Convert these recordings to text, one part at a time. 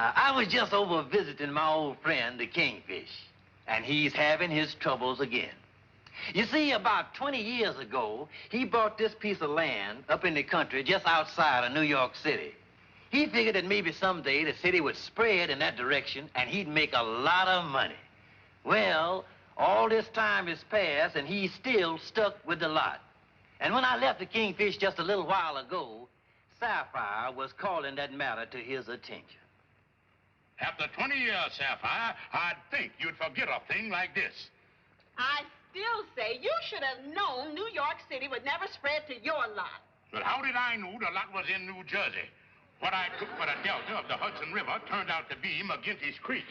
I was just over visiting my old friend, the Kingfish, and he's having his troubles again. You see, about 20 years ago, he bought this piece of land up in the country just outside of New York City. He figured that maybe someday the city would spread in that direction and he'd make a lot of money. Well, all this time has passed and he's still stuck with the lot. And when I left the Kingfish just a little while ago, Sapphire was calling that matter to his attention. After 20 years, Sapphire, I'd think you'd forget a thing like this. I still say you should have known New York City would never spread to your lot. But how did I know the lot was in New Jersey? What I took for the delta of the Hudson River turned out to be McGinty's Creek.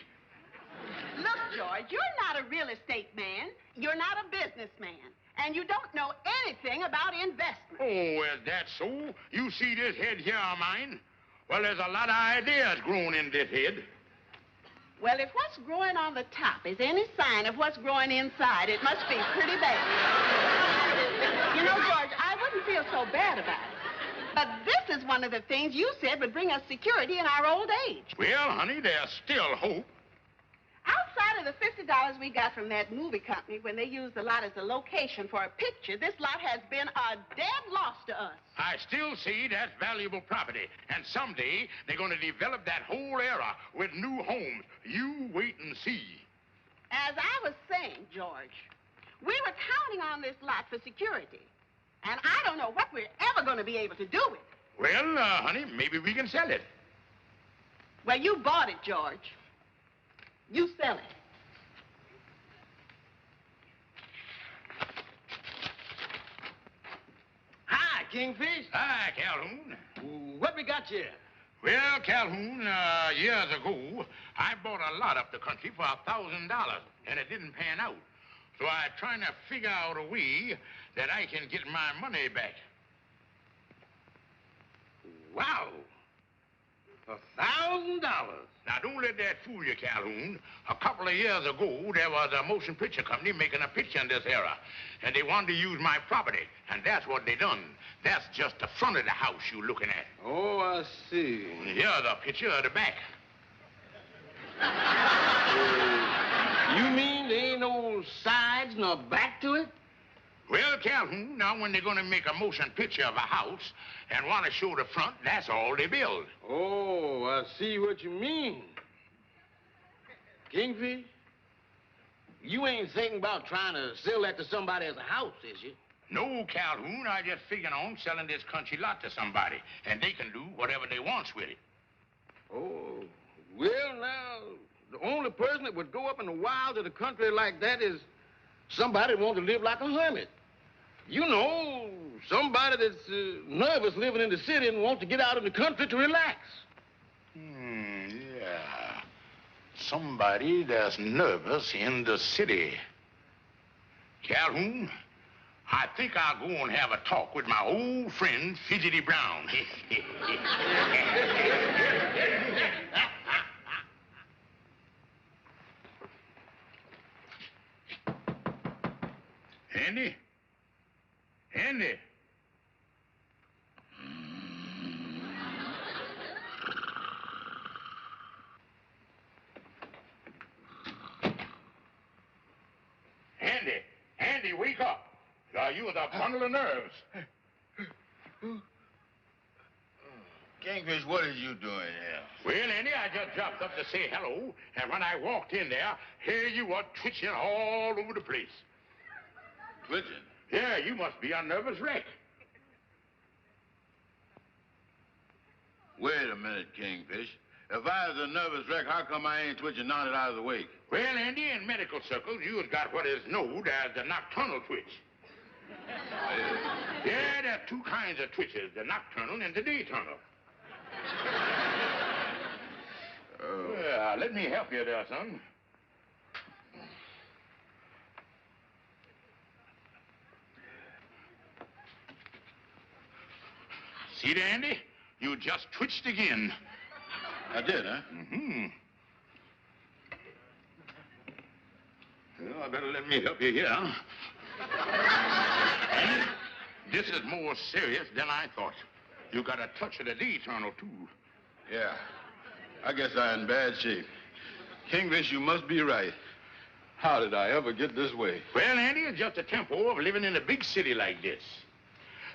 Look, George, you're not a real estate man. You're not a businessman. And you don't know anything about investment. Oh, is that so? You see this head here of mine? Well, there's a lot of ideas growing in this head. Well, if what's growing on the top is any sign of what's growing inside, it must be pretty bad. You know, George, I wouldn't feel so bad about it. But this is one of the things you said would bring us security in our old age. Well, honey, there's still hope. Outside of the $50 we got from that movie company when they used the lot as a location for a picture, this lot has been a dead loss to us. I still see that's valuable property. And someday they're going to develop that whole area with new homes. You wait and see. As I was saying, George, we were counting on this lot for security. And I don't know what we're ever going to be able to do with it. Well, honey, maybe we can sell it. Well, you bought it, George. You sell it. Hi, Kingfish. Hi, Calhoun. What we got here? Well, Calhoun, years ago, I bought a lot up the country for $1,000, and it didn't pan out. So I'm trying to figure out a way that I can get my money back. Wow. $1,000. Now, don't let that fool you, Calhoun. A couple of years ago, there was a motion picture company making a picture in this area, and they wanted to use my property, and that's what they done. That's just the front of the house you're looking at. Oh, I see. Here's a picture of the back. You mean there ain't no sides nor back to it? Well, Calhoun, now when they're going to make a motion picture of a house and want to show the front, that's all they build. Oh, I see what you mean. Kingfish, you ain't thinking about trying to sell that to somebody as a house, is you? No, Calhoun, I just figuring on selling this country lot to somebody, and they can do whatever they want with it. Oh, well, now, the only person that would go up in the wilds of the country like that is somebody that wants to live like a hermit. You know, somebody that's nervous living in the city and wants to get out in the country to relax. Yeah. Somebody that's nervous in the city. Calhoun, I think I'll go and have a talk with my old friend, Fidgety Brown. Andy? Andy? Andy! Andy, wake up! You with a bundle of nerves. Kingfish, what is you doing here? Well, Andy, I just dropped up to say hello, and when I walked in there, here you were twitching all over the place. Twitching? Yeah, you must be a nervous wreck. Wait a minute, Kingfish. If I was a nervous wreck, how come I ain't twitching now that I was awake? Well, Andy, in medical circles, you've got what is known as the nocturnal twitch. Yeah, there are two kinds of twitches, the nocturnal and the dayturnal. Yeah, let me help you there, son. See there, Andy? You just twitched again. I did, huh? Mm-hmm. Well, I better let me help you here. Andy, this is more serious than I thought. You got a touch of the dayturnal, too. Yeah. I guess I'm in bad shape. Kingfish, you must be right. How did I ever get this way? Well, Andy, it's just a tempo of living in a big city like this.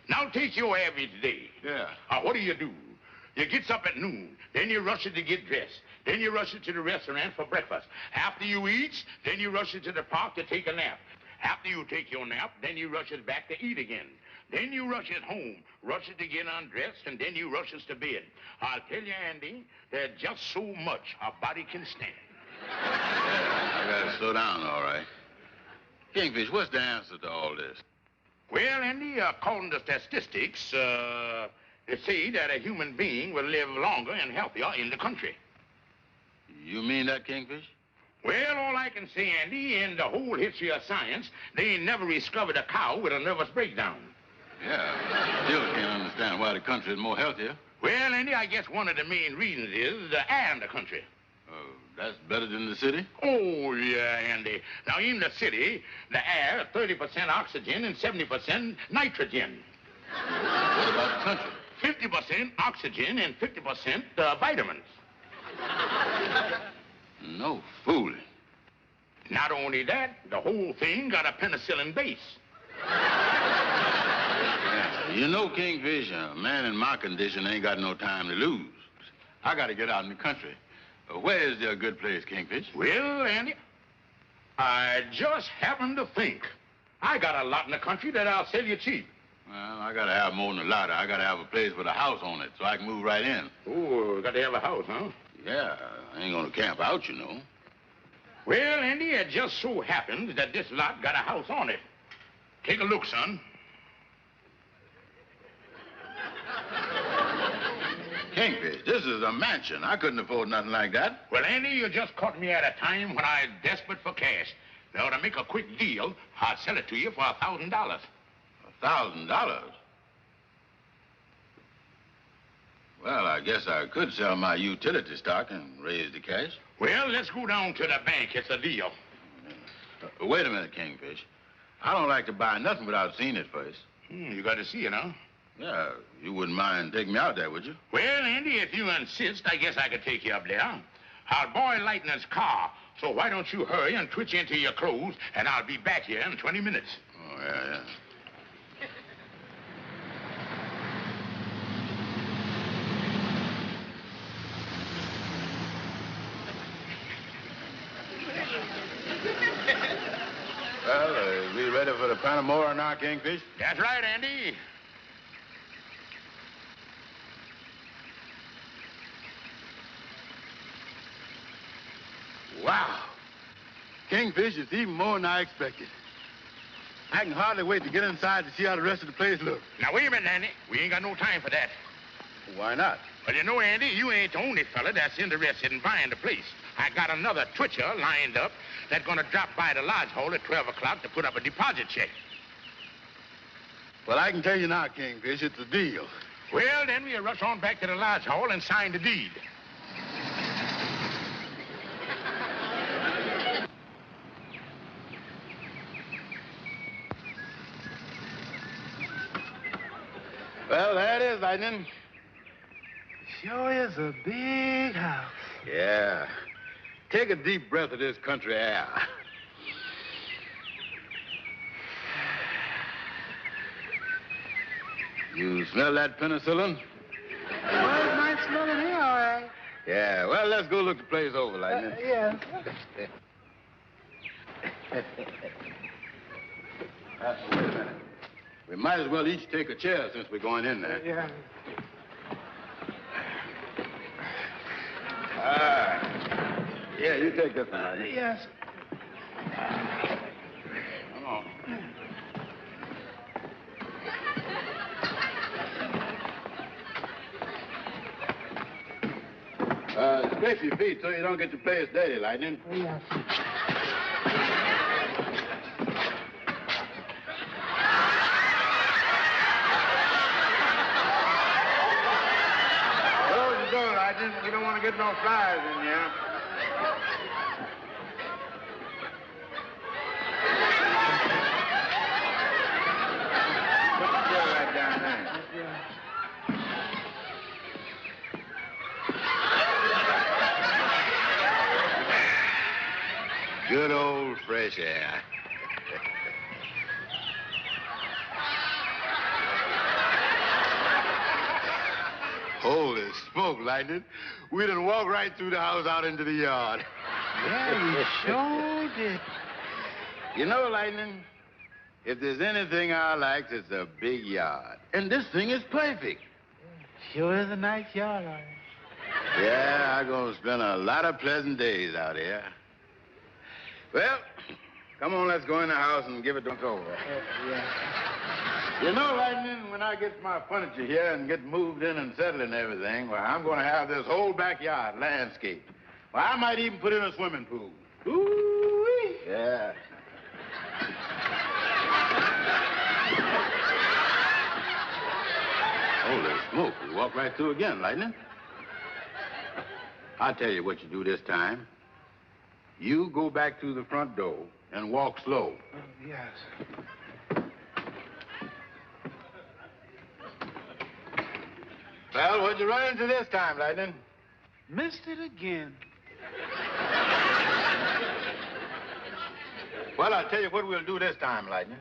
Now take your average day. Yeah. What do? You gets up at noon, then you rushes to get dressed. Then you rushes to the restaurant for breakfast. After you eat, then you rushes to the park to take a nap. After you take your nap, then you rushes back to eat again. Then you rushes home, rushes to get undressed, and then you rushes to bed. I'll tell you, Andy, there's just so much a body can stand. Yeah, I gotta slow down, all right. Kingfish, what's the answer to all this? Well, Andy, according to statistics, they say that a human being will live longer and healthier in the country. You mean that, Kingfish? Well, all I can say, Andy, in the whole history of science, they ain't never discovered a cow with a nervous breakdown. Yeah, I still can't understand why the country is more healthier. Well, Andy, I guess one of the main reasons is the air in the country. Oh, that's better than the city? Oh, yeah, Andy. Now, in the city, the air is 30% oxygen and 70% nitrogen. What about the country? 50% oxygen and 50% vitamins. No fooling. Not only that, the whole thing got a penicillin base. Yeah. You know, Kingfish, a man in my condition ain't got no time to lose. I gotta get out in the country. Where is there a good place, Kingfish? Well, Andy, I just happened to think. I got a lot in the country that I'll sell you cheap. Well, I gotta have more than a lot. I gotta have a place with a house on it so I can move right in. Oh, got to have a house, huh? Yeah, I ain't gonna camp out, you know. Well, Andy, it just so happens that this lot got a house on it. Take a look, son. Kingfish, this is a mansion. I couldn't afford nothing like that. Well, Andy, you just caught me at a time when I'm desperate for cash. Now, to make a quick deal, I'll sell it to you for $1,000. $1,000? Well, I guess I could sell my utility stock and raise the cash. Well, let's go down to the bank. It's a deal. Wait a minute, Kingfish. I don't like to buy nothing without seeing it first. You got to see it, huh? Yeah, you wouldn't mind taking me out there, would you? Well, Andy, if you insist, I guess I could take you up there. Our boy Lightning's car, so why don't you hurry and twitch into your clothes, and I'll be back here in 20 minutes. Oh, yeah. Well, we ready for the Panamora now, Kingfish? That's right, Andy. Wow. Kingfish is even more than I expected. I can hardly wait to get inside to see how the rest of the place looks. Now, wait a minute, Andy. We ain't got no time for that. Why not? Well, you know, Andy, you ain't the only fella that's interested in buying the place. I got another twitcher lined up that's gonna drop by the lodge hall at 12 o'clock to put up a deposit check. Well, I can tell you now, Kingfish, it's a deal. Well, then we'll rush on back to the lodge hall and sign the deed. Well, there it is, Lightning. Sure is a big house. Yeah. Take a deep breath of this country air. You smell that penicillin? Well, it might smell in here, all right. Yeah, well, let's go look the place over, Lightning. Yeah. Wait a minute. We might as well each take a chair since we're going in there. Yeah. Yeah, you take this one, Lightning. Yes. Come on. Scrape your feet so you don't get your place dirty, Lightning. Yes. Close the door, Lightning. We don't want to get no flies in here. Put the chair right down there. Good old fresh air. Holy smoke, Lightning. We done walked right through the house out into the yard. Yeah, we sure did. You know, Lightning, if there's anything I like, it's a big yard. And this thing is perfect. Sure is a nice yard, all right. Yeah, I'm going to spend a lot of pleasant days out here. Well, come on, let's go in the house and give it once over. Yeah. You know, Lightning, when I get my furniture here and get moved in and settled and everything, well, I'm going to have this whole backyard landscaped. Well, I might even put in a swimming pool. Ooh-wee. Yeah. Holy smoke, we walk right through again, Lightning. I'll tell you what you do this time. You go back through the front door and walk slow. Yes. Well, what'd you run into this time, Lightning? Missed it again. Well, I'll tell you what we'll do this time, Lightning.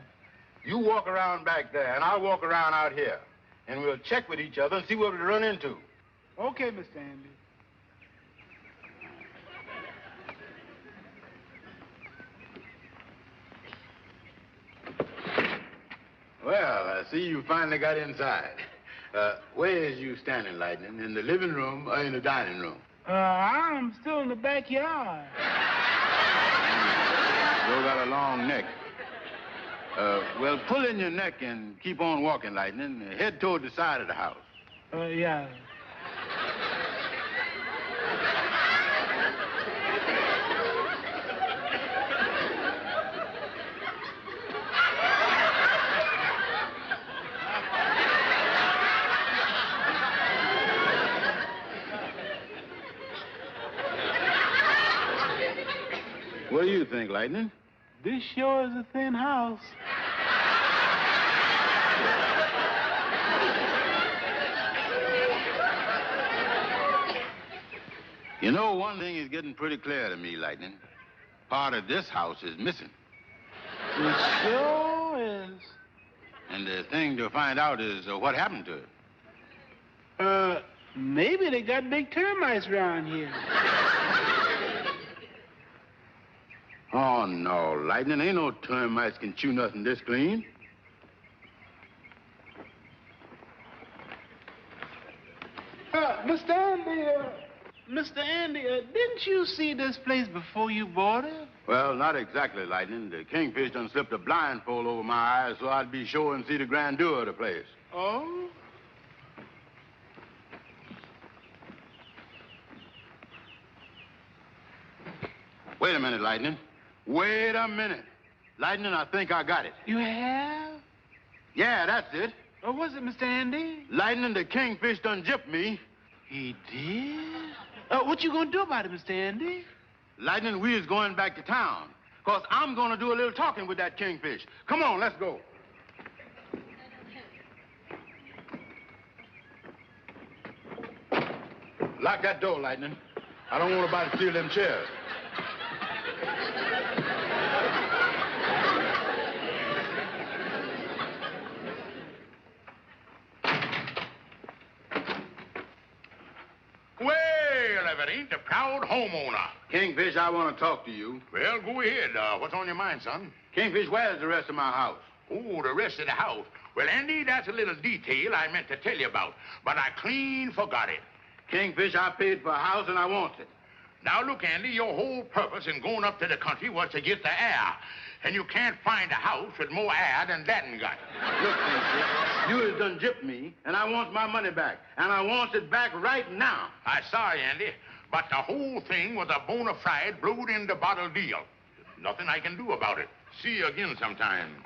You walk around back there, and I'll walk around out here. And we'll check with each other and see what we run into. Okay, Mr. Andy. Well, I see you finally got inside. Where is you standing, Lightning? In the living room or in the dining room? I'm still in the backyard. You got a long neck. Well, pull in your neck and keep on walking, Lightning. Head toward the side of the house. Yeah. What do you think, Lightning? This sure is a thin house. You know, one thing is getting pretty clear to me, Lightning. Part of this house is missing. It sure is. And the thing to find out is what happened to it. Maybe they got big termites around here. Oh, no, Lightning. Ain't no termites can chew nothing this clean. Mr. Andy, didn't you see this place before you bought it? Well, not exactly, Lightning. The Kingfish done slipped a blindfold over my eyes so I'd be sure and see the grandeur of the place. Oh? Wait a minute, Lightning. Wait a minute. Lightning, I think I got it. You have? Yeah, that's it. Or was it, Mr. Andy? Lightning, the Kingfish done gypped me. He did? What you gonna do about it, Mr. Andy? Lightning, we is going back to town. 'Cause I'm gonna do a little talking with that Kingfish. Come on, let's go. Lock that door, Lightning. I don't want nobody to steal them chairs. Well, if it ain't the proud homeowner. Kingfish, I want to talk to you. Well, go ahead. What's on your mind, son? Kingfish, where's the rest of my house? Oh, the rest of the house. Well, Andy, that's a little detail I meant to tell you about, but I clean forgot it. Kingfish, I paid for a house and I want it. Now, look, Andy, your whole purpose in going up to the country was to get the air. And you can't find a house with more air than that got. Look, Kingfish, you has done gypped me, and I want my money back. And I want it back right now. I'm sorry, Andy, but the whole thing was a bona fide, blowed-in-the-bottle deal. Nothing I can do about it. See you again sometime.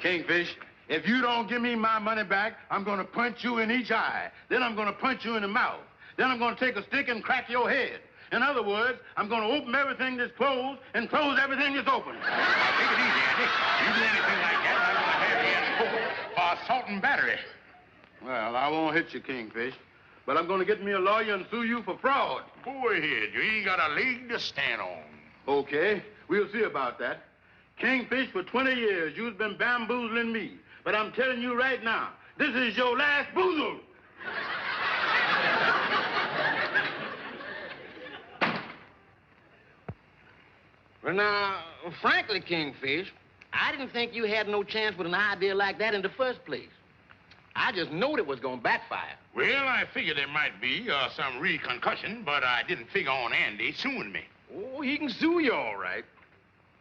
Kingfish, if you don't give me my money back, I'm going to punch you in each eye. Then I'm going to punch you in the mouth. Then I'm going to take a stick and crack your head. In other words, I'm going to open everything that's closed and close everything that's open. Now, take it easy, Andy. You do anything like that, I'm going to have you in court for assault and battery. Well, I won't hit you, Kingfish, but I'm going to get me a lawyer and sue you for fraud. Go ahead. You ain't got a leg to stand on. Okay, we'll see about that. Kingfish, for 20 years, you've been bamboozling me. But I'm telling you right now, this is your last boozle. Well, now, frankly, Kingfish, I didn't think you had no chance with an idea like that in the first place. I just knowed it was going to backfire. Well, I figured there might be some reconcusion, but I didn't figure on Andy suing me. Oh, he can sue you all right.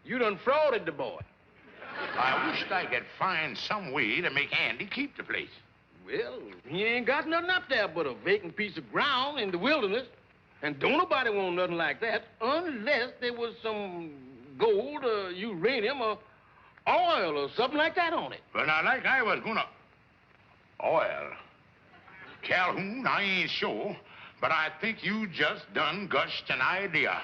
You done frauded the boy. I wished I could find some way to make Andy keep the place. Well, he ain't got nothing up there but a vacant piece of ground in the wilderness. And don't nobody want nothing like that unless there was some gold or uranium or oil or something like that on it. But now, like I was gonna... Oil. Calhoun, I ain't sure, but I think you just done gushed an idea.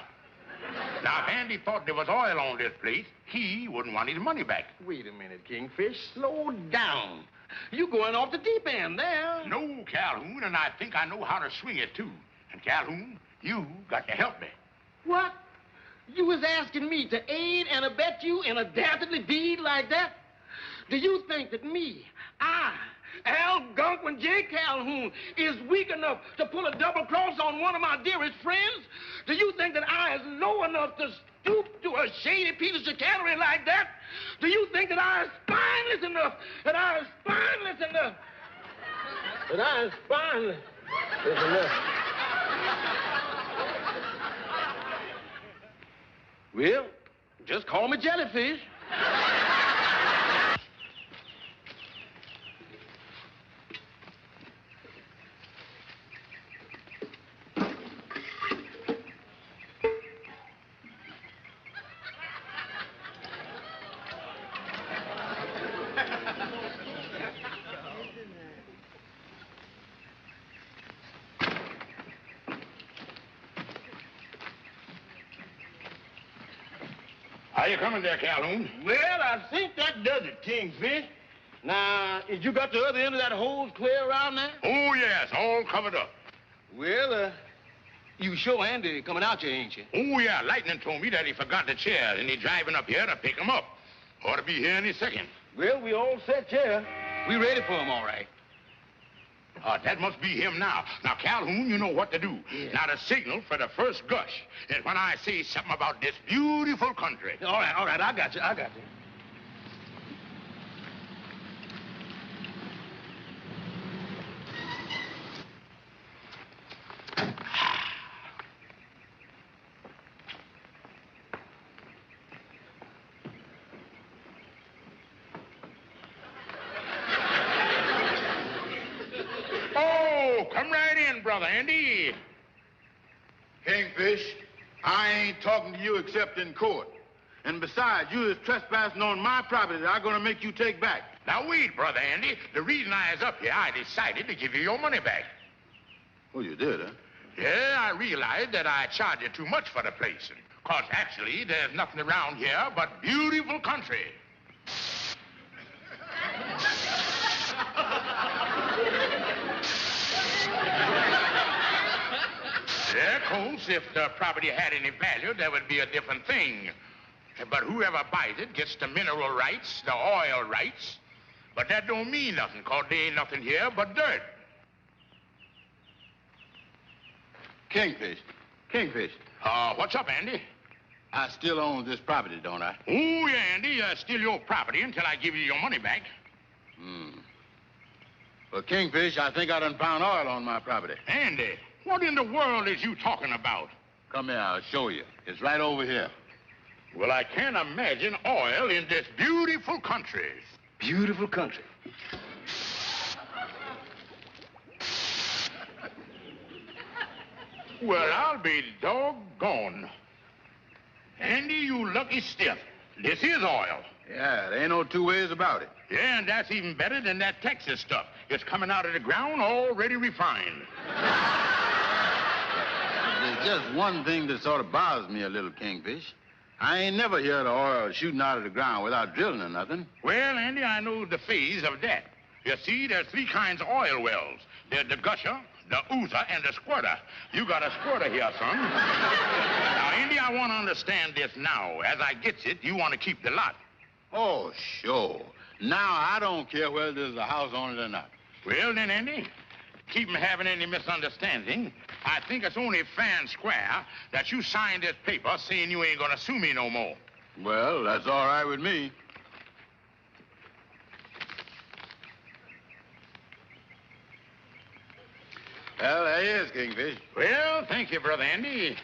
Now, if Andy thought there was oil on this place, he wouldn't want his money back. Wait a minute, Kingfish. Slow down. You going off the deep end there. No, Calhoun, and I think I know how to swing it, too. And, Calhoun, you got to help me. What? You was asking me to aid and abet you in a dastardly deed like that? Do you think that me, Algonquin J. Calhoun, is weak enough to pull a double cross on one of my dearest friends? Do you think that I is low enough to stoop to a shady piece of chicanery like that? Do you think that I is spineless enough? Well, just call me Jellyfish. How you coming there, Calhoun? Well, I think that does it, Kingfish. Now, is you got the other end of that hose clear around there? Oh, yes, all covered up. Well, you sure Andy coming out here, ain't you? Oh, yeah, Lightning told me that he forgot the chairs, and he's driving up here to pick them up. Ought to be here any second. Well, we all set here. We ready for him, all right. That must be him now. Now, Calhoun, you know what to do. Yeah. Now, to signal for the first gush. And when I say something about this beautiful country. All right, I got you. Oh, come right in, Brother Andy. Kingfish, I ain't talking to you except in court. And besides, you is trespassing on my property that I'm going to make you take back. Now, wait, Brother Andy. The reason I is up here, I decided to give you your money back. Oh, you did, huh? Yeah, I realized that I charged you too much for the place. Because actually, there's nothing around here but beautiful country. Yeah, of course, if the property had any value, that would be a different thing. But whoever buys it gets the mineral rights, the oil rights. But that don't mean nothing, because there ain't nothing here but dirt. Kingfish. What's up, Andy? I still own this property, don't I? Oh, yeah, Andy, still your property until I give you your money back. Well, Kingfish, I think I done found oil on my property. Andy, what in the world is you talking about? Come here, I'll show you. It's right over here. Well, I can't imagine oil in this beautiful country. Beautiful country. Well, I'll be doggone. Andy, you lucky stiff. This is oil. Yeah, there ain't no two ways about it. Yeah, and that's even better than that Texas stuff. It's coming out of the ground already refined. There's just one thing that sort of bothers me a little, Kingfish. I ain't never heard of oil shooting out of the ground without drilling or nothing. Well, Andy, I know the phase of that. You see, there's three kinds of oil wells. There's the gusher, the oozer, and the squirter. You got a squirter here, son. Now, Andy, I want to understand this now. As I gets it, you want to keep the lot. Oh, sure. Now, I don't care whether there's a house on it or not. Well, then, Andy, keep from having any misunderstanding. I think it's only fair and square that you signed this paper saying you ain't gonna sue me no more. Well, that's all right with me. Well, there he is, Kingfish. Well, thank you, Brother Andy.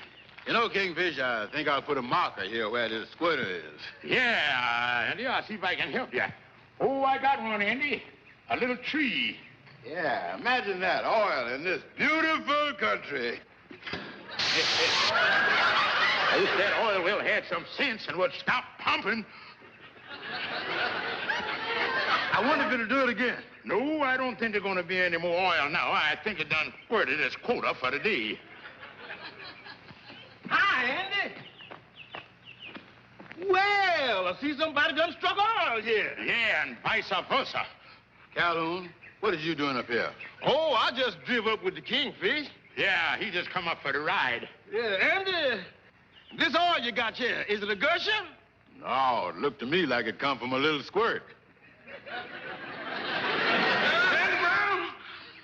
You know, Kingfish, I think I'll put a marker here where this squirter is. Yeah, Andy, I'll see if I can help you. Oh, I got one, Andy. A little tree. Yeah, imagine that, oil in this beautiful country. I wish that oil well had some sense and would stop pumping. I wonder if it'll do it again. No, I don't think there's going to be any more oil now. I think it done squirted its quota for the day. Hi, Andy. Well, I see somebody done struck oil here. Yeah, and vice versa. Calhoun, what is you doing up here? Oh, I just drove up with the Kingfish. Yeah, he just come up for the ride. Yeah, Andy, this oil you got here, is it a gusher? No, it looked to me like it come from a little squirt. Andy Brown,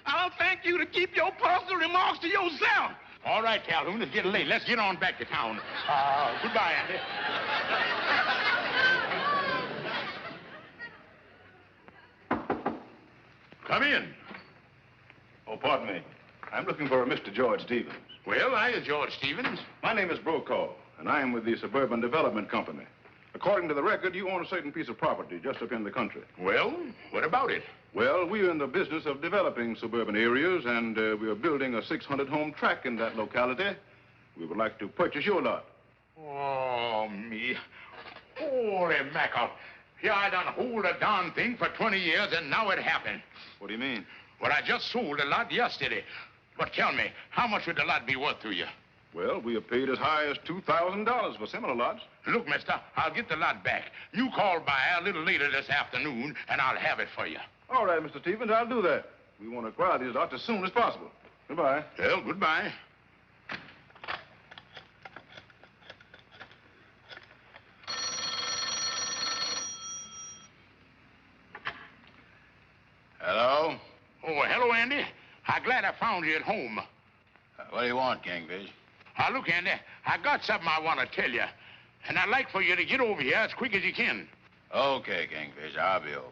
I'll thank you to keep your personal remarks to yourself. All right, Calhoun, it's getting late. Let's get on back to town. Goodbye, Andy. Come in. Oh, pardon me. I'm looking for a Mr. George Stevens. Well, I is George Stevens. My name is Brokaw, and I am with the Suburban Development Company. According to the record, you own a certain piece of property just up in the country. Well, what about it? Well, we are in the business of developing suburban areas, and we are building a 600-home tract in that locality. We would like to purchase your lot. Oh, me. Holy mackerel. Here I done hold the darn thing for 20 years, and now it happened. What do you mean? Well, I just sold a lot yesterday. But tell me, how much would the lot be worth to you? Well, we have paid as high as $2,000 for similar lots. Look, mister, I'll get the lot back. You call by a little later this afternoon, and I'll have it for you. All right, Mr. Stevens, I'll do that. We want to acquire these lots as soon as possible. Goodbye. Well, goodbye. Hello? Oh, hello, Andy. I'm glad I found you at home. What do you want, Kingfish? Look, Andy, I got something I want to tell you. And I'd like for you to get over here as quick as you can. Okay, Kingfish, I'll be over.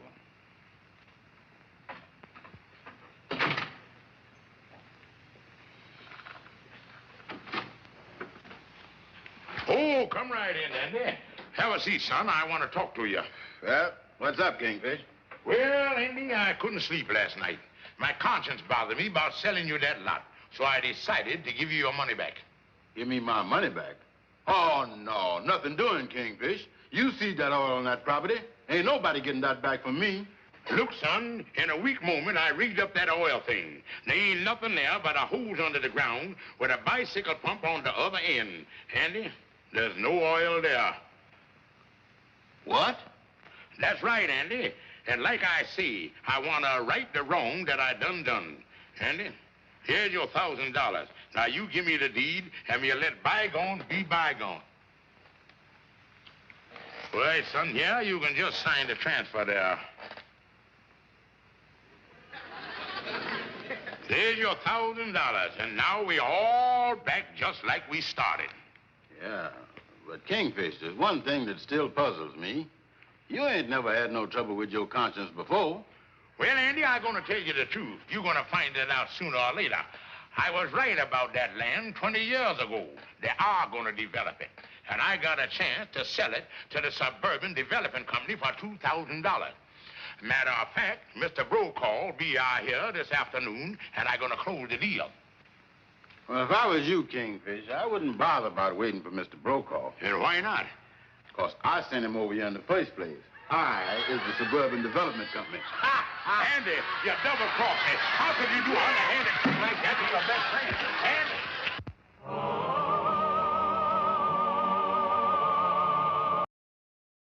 Oh, come right in, Andy. Have a seat, son. I want to talk to you. Well, what's up, Kingfish? Well, Andy, I couldn't sleep last night. My conscience bothered me about selling you that lot. So I decided to give you your money back. Give me my money back? Oh, no, nothing doing, Kingfish. You see that oil on that property. Ain't nobody getting that back from me. Look, son, in a weak moment, I rigged up that oil thing. There ain't nothing there but a hose under the ground with a bicycle pump on the other end. Andy, there's no oil there. What? That's right, Andy. And like I say, I want to right the wrong that I done. Andy, here's your $1,000. Now, you give me the deed, and we'll let bygone be bygone. Well, son, yeah, you can just sign the transfer there. There's your $1,000, and now we're all back just like we started. Yeah, but Kingfish, there's one thing that still puzzles me. You ain't never had no trouble with your conscience before. Well, Andy, I'm going to tell you the truth. You're going to find it out sooner or later. I was right about that land 20 years ago. They are going to develop it. And I got a chance to sell it to the Suburban Development Company for $2,000. Matter of fact, Mr. Brokaw will be out here this afternoon, and I'm going to close the deal. Well, if I was you, Kingfish, I wouldn't bother about waiting for Mr. Brokaw. And why not? Because I sent him over here in the first place. I is the Suburban Development Company. Andy, you double-crossed me. How could you do underhanded things like that to your best friend? Andy!